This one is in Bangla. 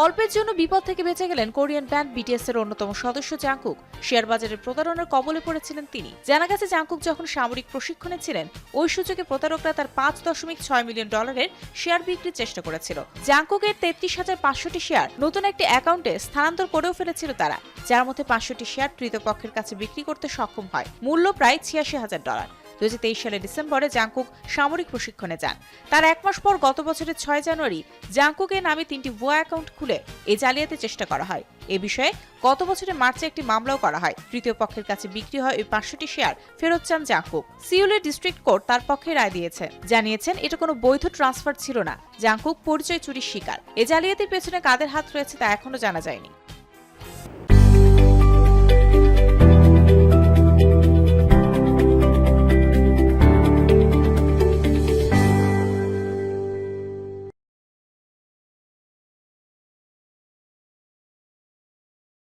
অল্পের জন্য বিপদ থেকে বেঁচে গেলেন কোরিয়ান ব্যান্ড বিটিএস এর অন্যতম সদস্য জাংকুক। শেয়ার বাজারের প্রতারণার কবলে পড়েছিলেন তিনি। জানা গেছে জাংকুক যখন সামরিক প্রশিক্ষণে ছিলেন ওই সূচকে প্রতারকরা তার $5.6 মিলিয়ন শেয়ার বিক্রির চেষ্টা করেছিল। জাংকুকের 33,500টি শেয়ার নতুন একটি অ্যাকাউন্টে স্থানান্তর করেও ফেলেছিল তারা, যার মধ্যে 500টি শেয়ার তৃতীয় পক্ষের কাছে বিক্রি করতে সক্ষম হয়। মূল্য প্রায় $86,000। 2023 সালের ডিসেম্বরে জাংকুক সামরিক প্রশিক্ষণে যান। তার এক মাস পর গত বছরের 6 জানুয়ারি জাংকুকের নামে 3টি ভুয়া অ্যাকাউন্ট খুলে এই জালিয়াতির চেষ্টা করা হয়। এ বিষয়ে গত বছরের মার্চে একটি মামলাও করা হয়। তৃতীয় পক্ষের কাছে বিক্রি হয় ওই 500টি শেয়ার ফেরত চান জাংকুক। সিউলের ডিস্ট্রিক্ট কোর্ট তার পক্ষে রায় দিয়েছে, জানিয়েছেন এটা কোনো বৈধ ট্রান্সফার ছিল না। জাংকুক পরিচয় চুরির শিকার। এ জালিয়াতির পেছনে কাদের হাত রয়েছে তা এখনো জানা যায়নি।